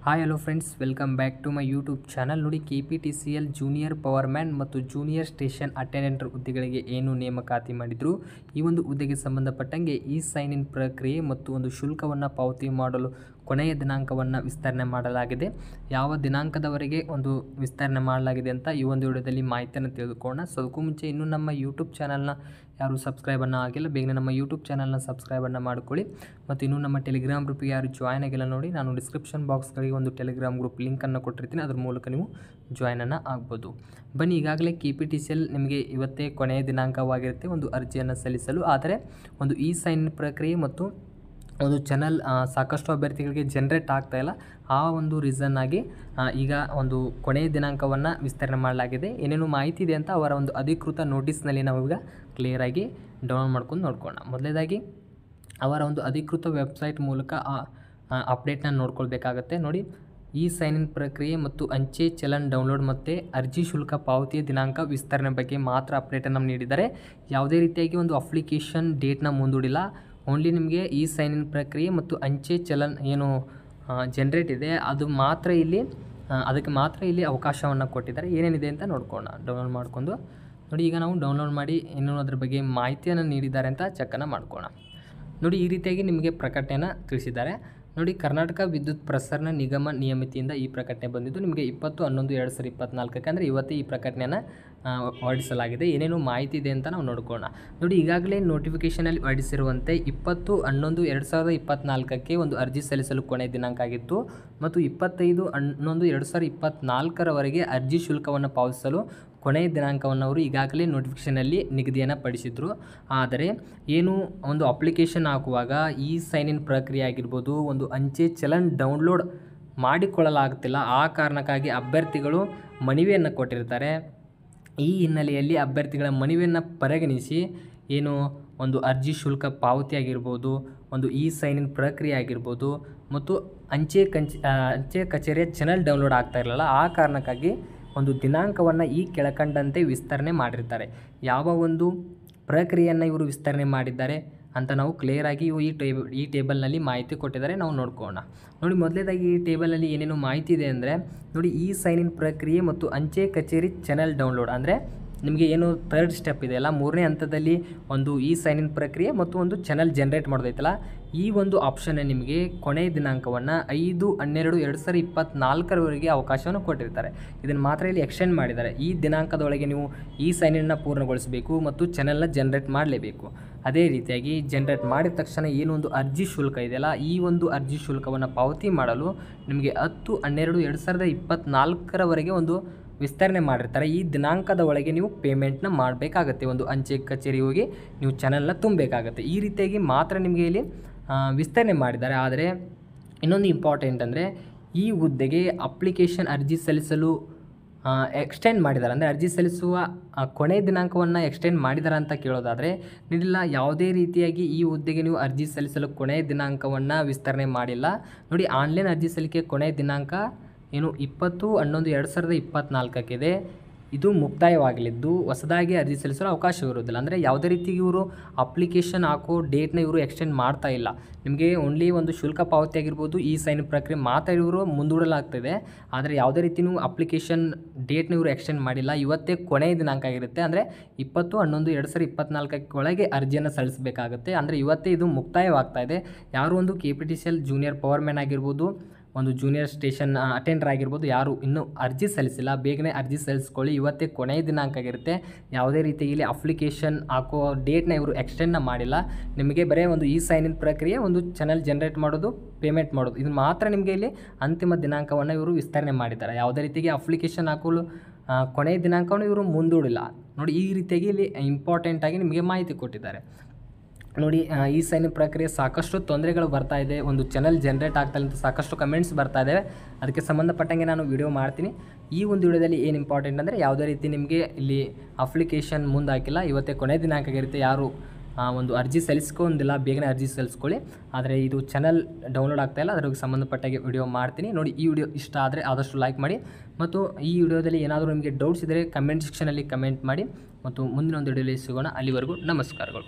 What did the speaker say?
Hi hello friends, welcome back to my YouTube channel. ನೋಡಿ, KPTCL junior powerman ಮತ್ತು junior station attendant ಹುದ್ದೆಗಳಿಗೆ ಏನು ನೇಮಕಾತಿ ಮಾಡಿದ್ರು, ಈ ಒಂದು ಹುದ್ದೆಗೆ ಸಂಬಂಧಪಟ್ಟಂಗೆ ಈ ಸೈನ್ ಇನ್ ಪ್ರಕ್ರಿಯೆ ಮತ್ತು ಒಂದು ಶುಲ್ಕವನ್ನು ಪಾವತಿ ಮಾಡಲು ಕೊನೆಯ ದಿನಾಂಕವನ್ನು ವಿಸ್ತರಣೆ ಮಾಡಲಾಗಿದೆ. ಯಾವ ದಿನಾಂಕದವರೆಗೆ ಒಂದು ವಿಸ್ತರಣೆ ಮಾಡಲಾಗಿದೆ ಅಂತ ಈ ಒಂದು ವಿಡಿಯೋದಲ್ಲಿ ಮಾಹಿತಿಯನ್ನು ತಿಳಿದುಕೊಳ್ಳೋಣ. ಸೊ ಅದಕ್ಕೂ ಮುಂಚೆ ಇನ್ನೂ ನಮ್ಮ ಯೂಟ್ಯೂಬ್ ಚಾನಲ್ನ ಯಾರು ಸಬ್ಸ್ಕ್ರೈಬನ್ನು ಆಗಿಲ್ಲ, ಬೇಗನೆ ನಮ್ಮ ಯೂಟ್ಯೂಬ್ ಚಾನಲ್ನ ಸಬ್ಸ್ಕ್ರೈಬನ್ನು ಮಾಡ್ಕೊಳ್ಳಿ. ಮತ್ತು ಇನ್ನೂ ನಮ್ಮ ಟೆಲಿಗ್ರಾಮ್ ಗ್ರೂಪಿಗೆ ಯಾರು ಜಾಯ್ನ್ ಆಗಿಲ್ಲ ನೋಡಿ, ನಾನು ಡಿಸ್ಕ್ರಿಪ್ಷನ್ ಬಾಕ್ಸ್ಗಳಿಗೆ ಒಂದು ಟೆಲಿಗ್ರಾಮ್ ಗ್ರೂಪ್ ಲಿಂಕನ್ನು ಕೊಟ್ಟಿರ್ತೀನಿ, ಅದ್ರ ಮೂಲಕ ನೀವು ಜಾಯ್ನನ್ನು ಆಗ್ಬೋದು. ಬನ್ನಿ, ಈಗಾಗಲೇ KPTCL ನಿಮಗೆ ಇವತ್ತೇ ಕೊನೆಯ ದಿನಾಂಕವಾಗಿರುತ್ತೆ ಒಂದು ಅರ್ಜಿಯನ್ನು ಸಲ್ಲಿಸಲು. ಆದರೆ ಒಂದು ಈ ಸೈನ್ ಪ್ರಕ್ರಿಯೆ ಮತ್ತು ಒಂದು ಚಾನಲ್ ಸಾಕಷ್ಟು ಅಭ್ಯರ್ಥಿಗಳಿಗೆ ಜನರೇಟ್ ಆಗ್ತಾಯಿಲ್ಲ. ಆ ಒಂದು ರೀಸನ್ ಆಗಿ ಈಗ ಒಂದು ಕೊನೆಯ ದಿನಾಂಕವನ್ನು ವಿಸ್ತರಣೆ ಮಾಡಲಾಗಿದೆ. ಏನೇನು ಮಾಹಿತಿ ಇದೆ ಅಂತ ಅವರ ಒಂದು ಅಧಿಕೃತ ನೋಟಿಸ್ನಲ್ಲಿ ನಾವು ಈಗ ಕ್ಲಿಯರಾಗಿ ಡೌನ್ಲೋಡ್ ಮಾಡ್ಕೊಂಡು ನೋಡ್ಕೊಳ್ಳೋಣ. ಮೊದಲನೇದಾಗಿ ಅವರ ಒಂದು ಅಧಿಕೃತ ವೆಬ್ಸೈಟ್ ಮೂಲಕ ಅಪ್ಡೇಟ್ನ ನೋಡ್ಕೊಳ್ಬೇಕಾಗತ್ತೆ. ನೋಡಿ, ಈ ಸೈನ್ ಇನ್ ಪ್ರಕ್ರಿಯೆ ಮತ್ತು ಅಂಚೆ ಚಲನ್ ಡೌನ್ಲೋಡ್ ಮತ್ತು ಅರ್ಜಿ ಶುಲ್ಕ ಪಾವತಿಯ ದಿನಾಂಕ ವಿಸ್ತರಣೆ ಬಗ್ಗೆ ಮಾತ್ರ ಅಪ್ಡೇಟನ್ನು ನೀಡಿದ್ದಾರೆ. ಯಾವುದೇ ರೀತಿಯಾಗಿ ಒಂದು ಅಪ್ಲಿಕೇಶನ್ ಡೇಟ್ನ ಮುಂದೂಡಿಲ್ಲ. ಓನ್ಲಿ ನಿಮಗೆ ಈ ಸೈನ್ ಇನ್ ಪ್ರಕ್ರಿಯೆ ಮತ್ತು ಅಂಚೆ ಚಲನ್ ಏನು ಜನ್ರೇಟ್ ಇದೆ ಅದು ಮಾತ್ರ ಇಲ್ಲಿ ಅದಕ್ಕೆ ಮಾತ್ರ ಇಲ್ಲಿ ಅವಕಾಶವನ್ನು ಕೊಟ್ಟಿದ್ದಾರೆ. ಏನೇನಿದೆ ಅಂತ ನೋಡ್ಕೊಳ್ಳೋಣ ಡೌನ್ಲೋಡ್ ಮಾಡ್ಕೊಂಡು. ನೋಡಿ, ಈಗ ನಾವು ಡೌನ್ಲೋಡ್ ಮಾಡಿ ಇನ್ನೂ ಅದ್ರ ಬಗ್ಗೆ ಮಾಹಿತಿಯನ್ನು ನೀಡಿದ್ದಾರೆ ಅಂತ ಚೆಕ್ಕನ್ನು ಮಾಡ್ಕೊಳ್ಳೋಣ. ನೋಡಿ, ಈ ರೀತಿಯಾಗಿ ನಿಮಗೆ ಪ್ರಕಟಣೆಯನ್ನು ತಿಳಿಸಿದ್ದಾರೆ. ನೋಡಿ, ಕರ್ನಾಟಕ ವಿದ್ಯುತ್ ಪ್ರಸರಣ ನಿಗಮ ನಿಯಮಿತಿಯಿಂದ ಈ ಪ್ರಕಟಣೆ ಬಂದಿದ್ದು ನಿಮಗೆ 20/11/2024 ಅಂದರೆ ಇವತ್ತೇ ಈ ಪ್ರಕಟಣೆಯನ್ನು ಹೊರಡಿಸಲಾಗಿದೆ. ಏನೇನು ಮಾಹಿತಿ ಇದೆ ಅಂತ ನಾವು ನೋಡ್ಕೊಳ್ಳೋಣ. ನೋಡಿ, ಈಗಾಗಲೇ ನೋಟಿಫಿಕೇಷನಲ್ಲಿ ಹೊರಡಿಸಿರುವಂತೆ 20/11/2024 ಒಂದು ಅರ್ಜಿ ಸಲ್ಲಿಸಲು ಕೊನೆಯ ದಿನಾಂಕ ಆಗಿತ್ತು ಮತ್ತು 25/11/2024 ಅರ್ಜಿ ಶುಲ್ಕವನ್ನು ಪಾವತಿಸಲು ಕೊನೆಯ ದಿನಾಂಕವನ್ನು ಅವರು ಈಗಾಗಲೇ ನೋಟಿಫಿಕೇಷನಲ್ಲಿ ನಿಗದಿಯನ್ನು ಪಡಿಸಿದರು. ಆದರೆ ಏನು ಒಂದು ಅಪ್ಲಿಕೇಶನ್ ಹಾಕುವಾಗ ಈ ಸೈನ್ ಇನ್ ಪ್ರಕ್ರಿಯೆ ಆಗಿರ್ಬೋದು, ಒಂದು ಅಂಚೆ ಚಲನ್ ಡೌನ್ಲೋಡ್ ಮಾಡಿಕೊಳ್ಳಲಾಗುತ್ತಿಲ್ಲ. ಆ ಕಾರಣಕ್ಕಾಗಿ ಅಭ್ಯರ್ಥಿಗಳು ಮನವಿಯನ್ನು ಕೊಟ್ಟಿರ್ತಾರೆ. ಈ ಹಿನ್ನೆಲೆಯಲ್ಲಿ ಅಭ್ಯರ್ಥಿಗಳ ಮನವಿಯನ್ನು ಪರಿಗಣಿಸಿ ಏನು ಒಂದು ಅರ್ಜಿ ಶುಲ್ಕ ಪಾವತಿ ಆಗಿರ್ಬೋದು, ಒಂದು ಈ ಸೈನ್ ಇನ್ ಪ್ರಕ್ರಿಯೆ ಆಗಿರ್ಬೋದು ಮತ್ತು ಅಂಚೆ ಕಚೇರಿಯ ಚಾನಲ್ ಡೌನ್ಲೋಡ್ ಆಗ್ತಾ ಇರಲಿಲ್ಲ. ಆ ಕಾರಣಕ್ಕಾಗಿ ಒಂದು ದಿನಾಂಕವನ್ನು ಈ ಕೆಳಕಂಡಂತೆ ವಿಸ್ತರಣೆ ಮಾಡಿರ್ತಾರೆ. ಯಾವ ಒಂದು ಪ್ರಕ್ರಿಯೆಯನ್ನು ಇವರು ವಿಸ್ತರಣೆ ಮಾಡಿದ್ದಾರೆ ಅಂತ ನಾವು ಕ್ಲಿಯರಾಗಿ ಈ ಟೇಬಲ್ನಲ್ಲಿ ಮಾಹಿತಿ ಕೊಟ್ಟಿದ್ದಾರೆ, ನಾವು ನೋಡ್ಕೊಳ್ಳೋಣ. ನೋಡಿ, ಮೊದಲನೇದಾಗಿ ಈ ಟೇಬಲಲ್ಲಿ ಏನೇನು ಮಾಹಿತಿ ಇದೆ ಅಂದರೆ, ನೋಡಿ, ಈ ಸೈನ್ ಇನ್ ಪ್ರಕ್ರಿಯೆ ಮತ್ತು ಅಂಚೆ ಕಚೇರಿ ಚಾನಲ್ ಡೌನ್ಲೋಡ್ ಅಂದರೆ ನಿಮಗೆ ಏನು ಥರ್ಡ್ ಸ್ಟೆಪ್ ಇದೆಯಲ್ಲ, ಮೂರನೇ ಹಂತದಲ್ಲಿ ಒಂದು ಈ ಸೈನ್ ಇನ್ ಪ್ರಕ್ರಿಯೆ ಮತ್ತು ಒಂದು ಚಾನಲ್ ಜನ್ರೇಟ್ ಮಾಡೋದೈತಲ್ಲ, ಈ ಒಂದು ಆಪ್ಷನ್ ನಿಮಗೆ ಕೊನೆಯ ದಿನಾಂಕವನ್ನು 5/12/2024 ಅವಕಾಶವನ್ನು ಕೊಟ್ಟಿರ್ತಾರೆ. ಇದನ್ನು ಮಾತ್ರ ಇಲ್ಲಿ ಎಕ್ಸ್ಟೆಂಡ್ ಮಾಡಿದ್ದಾರೆ. ಈ ದಿನಾಂಕದೊಳಗೆ ನೀವು ಈ ಸೈನ್ ಇನ್ನ ಪೂರ್ಣಗೊಳಿಸಬೇಕು ಮತ್ತು ಚಾನಲ್ನ ಜನ್ರೇಟ್ ಮಾಡಲೇಬೇಕು. ಅದೇ ರೀತಿಯಾಗಿ ಜನ್ರೇಟ್ ಮಾಡಿದ ತಕ್ಷಣ ಏನು ಒಂದು ಅರ್ಜಿ ಶುಲ್ಕ ಇದೆಯಲ್ಲ, ಈ ಒಂದು ಅರ್ಜಿ ಶುಲ್ಕವನ್ನು ಪಾವತಿ ಮಾಡಲು ನಿಮಗೆ 10/12/2024 ಒಂದು ವಿಸ್ತರಣೆ ಮಾಡಿರ್ತಾರೆ. ಈ ದಿನಾಂಕದ ಒಳಗೆ ನೀವು ಪೇಮೆಂಟ್ನ ಮಾಡಬೇಕಾಗತ್ತೆ. ಒಂದು ಅಂಚೆ ಕಚೇರಿ ಹೋಗಿ ನೀವು ಚಾನಲ್ನ ತುಂಬಬೇಕಾಗತ್ತೆ. ಈ ರೀತಿಯಾಗಿ ಮಾತ್ರ ನಿಮಗೆ ಇಲ್ಲಿ ವಿಸ್ತರಣೆ ಮಾಡಿದ್ದಾರೆ. ಆದರೆ ಇನ್ನೊಂದು ಇಂಪಾರ್ಟೆಂಟ್ ಅಂದರೆ, ಈ ಹುದ್ದೆಗೆ ಅಪ್ಲಿಕೇಶನ್ ಅರ್ಜಿ ಸಲ್ಲಿಸಲು ಎಕ್ಸ್ಟೆಂಡ್ ಮಾಡಿದ್ದಾರೆ. ಅಂದರೆ ಅರ್ಜಿ ಸಲ್ಲಿಸುವ ಕೊನೆಯ ದಿನಾಂಕವನ್ನು ಎಕ್ಸ್ಟೆಂಡ್ ಮಾಡಿದ್ದಾರೆ ಅಂತ ಕೇಳೋದಾದರೆ, ನೀಡಿಲ್ಲ. ಯಾವುದೇ ರೀತಿಯಾಗಿ ಈ ಹುದ್ದೆಗೆ ನೀವು ಅರ್ಜಿ ಸಲ್ಲಿಸಲು ಕೊನೆಯ ದಿನಾಂಕವನ್ನು ವಿಸ್ತರಣೆ ಮಾಡಿಲ್ಲ. ನೋಡಿ, ಆನ್ಲೈನ್ ಅರ್ಜಿ ಸಲ್ಲಿಕೆ ಕೊನೆಯ ದಿನಾಂಕ ಏನು 20/11/2024 ಇದೆ. ಇದು ಮುಕ್ತಾಯವಾಗಲಿದ್ದು ಹೊಸದಾಗಿ ಅರ್ಜಿ ಸಲ್ಲಿಸಲು ಅವಕಾಶವಿರುವುದಿಲ್ಲ. ಅಂದರೆ ಯಾವುದೇ ರೀತಿ ಇವರು ಅಪ್ಲಿಕೇಶನ್ ಹಾಕೋ ಡೇಟ್ನ ಇವರು ಎಕ್ಸ್ಟೆಂಡ್ ಮಾಡ್ತಾ ಇಲ್ಲ. ನಿಮಗೆ ಓನ್ಲಿ ಒಂದು ಶುಲ್ಕ ಪಾವತಿ ಆಗಿರ್ಬೋದು, ಈ ಸೈನ್ ಪ್ರಕ್ರಿಯೆ ಮಾತ್ರ ಇವರು ಮುಂದೂಡಲಾಗ್ತದೆ. ಆದರೆ ಯಾವುದೇ ರೀತಿ ನೀವು ಅಪ್ಲಿಕೇಶನ್ ಡೇಟ್ನ ಇವರು ಎಕ್ಸ್ಟೆಂಡ್ ಮಾಡಿಲ್ಲ. ಇವತ್ತೇ ಕೊನೆಯ ದಿನಾಂಕ ಆಗಿರುತ್ತೆ. ಅಂದರೆ 20/11/2024 ಒಳಗೆ ಅರ್ಜಿಯನ್ನು ಸಲ್ಲಿಸಬೇಕಾಗುತ್ತೆ. ಅಂದರೆ ಇವತ್ತೇ ಇದು ಮುಕ್ತಾಯವಾಗ್ತಾ ಇದೆ. ಯಾರು ಒಂದು KPTCL ಜೂನಿಯರ್ ಪವರ್ಮ್ಯಾನ್ ಆಗಿರ್ಬೋದು, ಒಂದು ಜೂನಿಯರ್ ಸ್ಟೇಷನ್ ಅಟೆಂಡರ್ ಆಗಿರ್ಬೋದು, ಯಾರು ಇನ್ನೂ ಅರ್ಜಿ ಸಲ್ಲಿಸಿಲ್ಲ, ಬೇಗನೆ ಅರ್ಜಿ ಸಲ್ಲಿಸ್ಕೊಳ್ಳಿ. ಇವತ್ತೇ ಕೊನೆಯ ದಿನಾಂಕ ಆಗಿರುತ್ತೆ. ಯಾವುದೇ ರೀತಿಯಲ್ಲಿ ಅಪ್ಲಿಕೇಶನ್ ಹಾಕೋ ಡೇಟ್ನ ಇವರು ಎಕ್ಸ್ಟೆಂಡ್ನ ಮಾಡಿಲ್ಲ. ನಿಮಗೆ ಬರೀ ಒಂದು ಈ ಸೈನ್ ಇನ್ ಪ್ರಕ್ರಿಯೆ, ಒಂದು ಚಾನಲ್ ಜನ್ರೇಟ್ ಮಾಡೋದು, ಪೇಮೆಂಟ್ ಮಾಡೋದು, ಇದು ಮಾತ್ರ ನಿಮಗೆ ಇಲ್ಲಿ ಅಂತಿಮ ದಿನಾಂಕವನ್ನು ಇವರು ವಿಸ್ತರಣೆ ಮಾಡಿದ್ದಾರೆ. ಯಾವುದೇ ರೀತಿಗೆ ಅಪ್ಲಿಕೇಶನ್ ಹಾಕಲು ಕೊನೆಯ ದಿನಾಂಕವನ್ನು ಇವರು ಮುಂದೂಡಿಲ್ಲ. ನೋಡಿ, ಈ ರೀತಿಯಾಗಿ ಇಲ್ಲಿ ಇಂಪಾರ್ಟೆಂಟಾಗಿ ನಿಮಗೆ ಮಾಹಿತಿ ಕೊಟ್ಟಿದ್ದಾರೆ. ನೋಡಿ, ಈ ಸೈನ್ ಇನ್ ಪ್ರಕ್ರಿಯೆ ಸಾಕಷ್ಟು ತೊಂದರೆಗಳು ಬರ್ತಾ ಇದೆ. ಒಂದು ಚಾನಲ್ ಜನ್ರೇಟ್ ಆಗ್ತಾಯಿಲ್ಲ ಅಂತ ಸಾಕಷ್ಟು ಕಮೆಂಟ್ಸ್ ಬರ್ತಾ ಇದ್ದಾವೆ. ಅದಕ್ಕೆ ಸಂಬಂಧಪಟ್ಟಂಗೆ ನಾನು ವಿಡಿಯೋ ಮಾಡ್ತೀನಿ. ಈ ಒಂದು ವಿಡಿಯೋದಲ್ಲಿ ಏನು ಇಂಪಾರ್ಟೆಂಟ್ ಅಂದರೆ, ಯಾವುದೇ ರೀತಿ ನಿಮಗೆ ಇಲ್ಲಿ ಅಪ್ಲಿಕೇಶನ್ ಮುಂದೆ ಹಾಕಿಲ್ಲ. ಇವತ್ತೇ ಕೊನೆಯ ದಿನಾಂಕ ಆಗಿರುತ್ತೆ. ಯಾರು ಒಂದು ಅರ್ಜಿ ಸಲ್ಲಿಸ್ಕೊಂಡಿಲ್ಲ, ಬೇಗನೆ ಅರ್ಜಿ ಸಲ್ಲಿಸ್ಕೊಳ್ಳಿ. ಆದರೆ ಇದು ಚಾನಲ್ ಡೌನ್ಲೋಡ್ ಆಗ್ತಾಯಿಲ್ಲ, ಅದಕ್ಕೆ ಸಂಬಂಧಪಟ್ಟಾಗೆ ವಿಡಿಯೋ ಮಾಡ್ತೀನಿ. ನೋಡಿ, ಈ ವಿಡಿಯೋ ಇಷ್ಟ ಆದರೆ ಆದಷ್ಟು ಲೈಕ್ ಮಾಡಿ ಮತ್ತು ಈ ವಿಡಿಯೋದಲ್ಲಿ ಏನಾದರೂ ನಿಮಗೆ ಡೌಟ್ಸ್ ಇದ್ದರೆ ಕಮೆಂಟ್ ಸೆಕ್ಷನಲ್ಲಿ ಕಮೆಂಟ್ ಮಾಡಿ ಮತ್ತು ಮುಂದಿನ ಒಂದು ವಿಡಿಯೋದಲ್ಲಿ ಸಿಗೋಣ. ಅಲ್ಲಿವರೆಗೂ ನಮಸ್ಕಾರಗಳು.